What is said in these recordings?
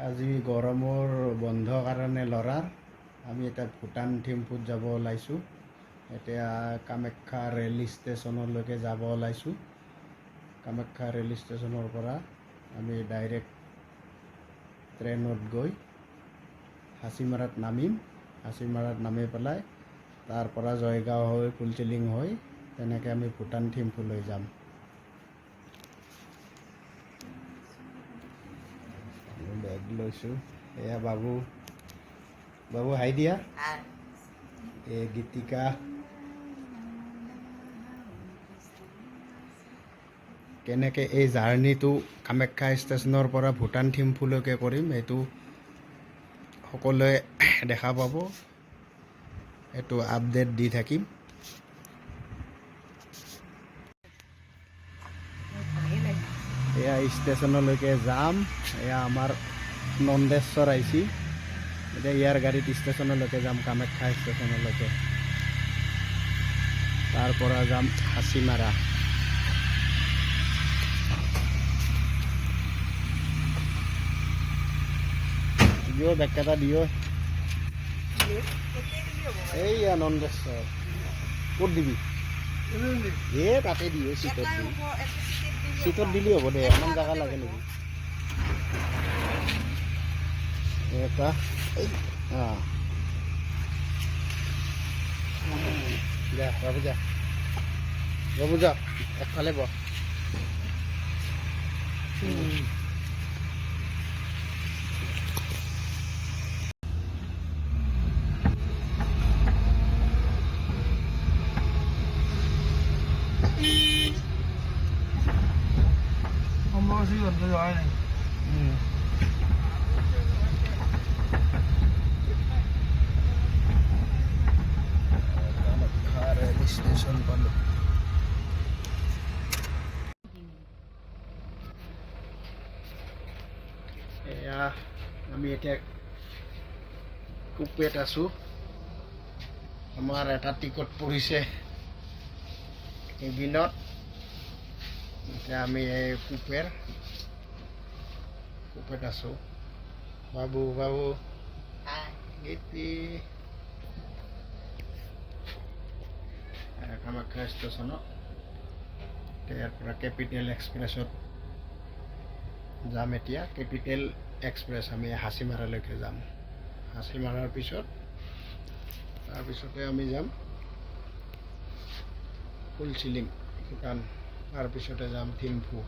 আজি গৰমৰ বন্ধ কাৰণে ল'ৰাৰ আমি এটা ভূটান থিম্পুত যাব ওলাইছোঁ। এতিয়া কামাখ্যা ৰেল ষ্টেচনলৈকে যাব ওলাইছোঁ। কামাখ্যা ৰেল ষ্টেচনৰ পৰা আমি ডাইৰেক্ট ট্ৰেইনত গৈ হাচিমাৰাত নামিম। হাচিমাৰাত নামি পেলাই তাৰ পৰা জয়গাঁও হৈ ফুলচিলিং হৈ তেনেকৈ আমি ভূটান থিম্পুলৈ যাম। বেগ লৈছোঁ। এয়া বাবু হাই দিয়া। এই গীতিকা, কেনেকৈ এই জাৰ্ণিটো কামাখ্যা ষ্টেচনৰ পৰা ভূটান থিম্পুলৈকে কৰিম এইটো সকলোৱে দেখা পাব। এইটো আপডেট দি থাকিম। এয়া ষ্টেচনলৈকে যাম। এয়া আমাৰ নন্দেশ্বৰ আহিছে। এতিয়া ইয়াৰ গাড়ীত ষ্টেচনলৈকে যাম, কামাখ্যা ষ্টেচনলৈকে। তাৰ পৰা যাম হাচিমাৰা। দিও বেগকেইটা দিও। এইয়া নন্দেশ্বৰ ক'ত দিবি? তাতে দিও, চিটত দিলি হ'ব দে। অকণমান জেগা লাগে নেকি? এটা যা বাবু যা, বাবু যা একফালে বহ। স্টেশন পালো। এয়া আমি এতিয়া কুপেত আছো। আমাৰ এটা টিকট পৰিছে কেবিনত। এতিয়া আমি এই কুপেত আছো। বাবু গীতি কামাখ্যা ষ্টেচনত। ইয়াৰ পৰা কেপিটেল এক্সপ্ৰেছত যাম। এতিয়া কেপিটেল এক্সপ্ৰেছ আমি হাচিমাৰালৈকে যাম। হাচিমাৰাৰ তাৰপিছতে আমি যাম ফুলচিলিং ভূটান। তাৰপিছতে যাম থিম্পু।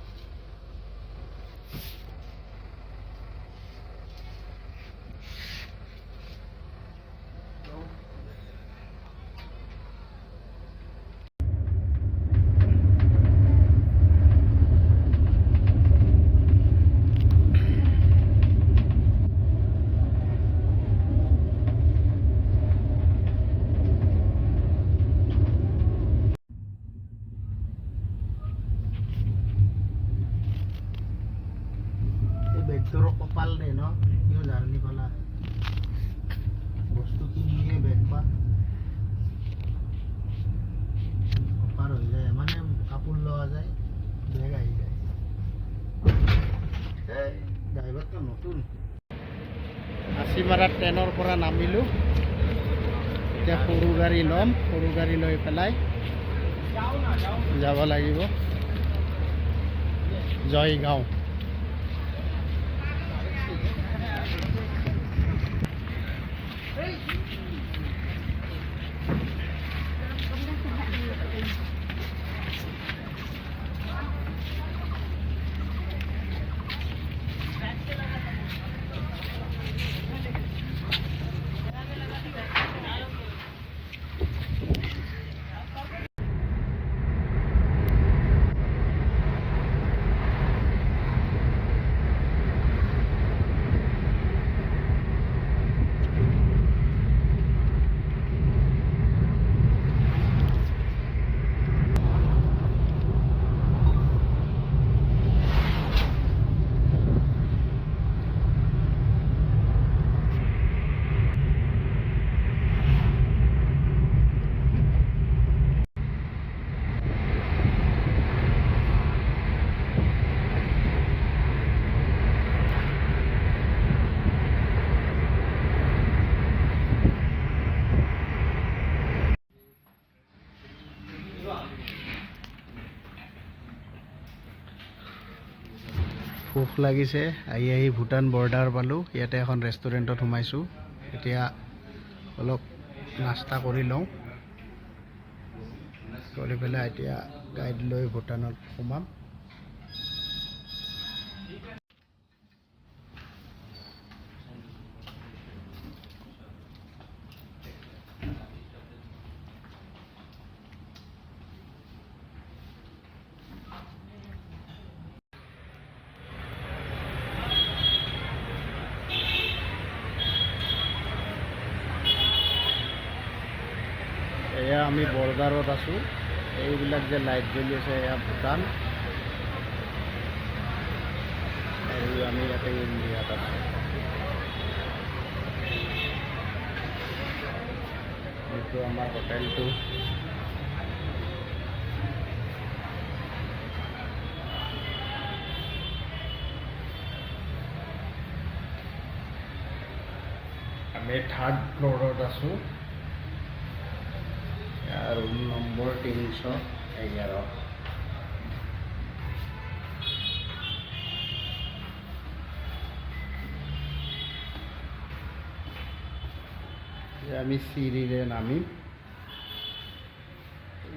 বেগটোৰ কপাল দে ন, কিয় জাৰ্ণি পালা? বস্তু কিনিয়ে বেগ পা অপাৰ হৈ যায়। মানে কাপোৰ লোৱা যায়, বেগ আহি যায়। ড্ৰাইভাৰটো নতুন। হাচিমাৰাত ট্ৰেইনৰ পৰা নামিলোঁ। এতিয়া সৰু গাড়ী ল'ম। সৰু গাড়ী লৈ পেলাই যাব লাগিব জয়গাঁও। ভোক লাগিছে, আহি ভূটান বৰ্ডাৰ পালোঁ। ইয়াতে এখন ৰেষ্টুৰেণ্টত সোমাইছোঁ। এতিয়া অলপ নাস্তা কৰি লওঁ, কৰি পেলাই এতিয়া গাইড লৈ ভূটানত সোমাম। এয়া আমি বৰ্ডাৰত আছোঁ। এইবিলাক যে লাইট জ্বলি আছে এয়া ভূটান, আৰু আমি ইয়াতে ইণ্ডিয়াত আছোঁ। এইটো আমাৰ হোটেলটো। আমি 3rd ফ্ল'ৰত আছোঁ। Room number 311। আমি চিৰিৰে নামিম,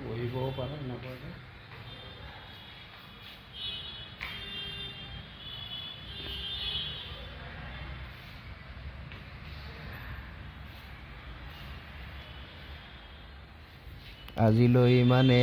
বহিবও পাৰোঁ নকৰে। আজিলৈ ইমানে।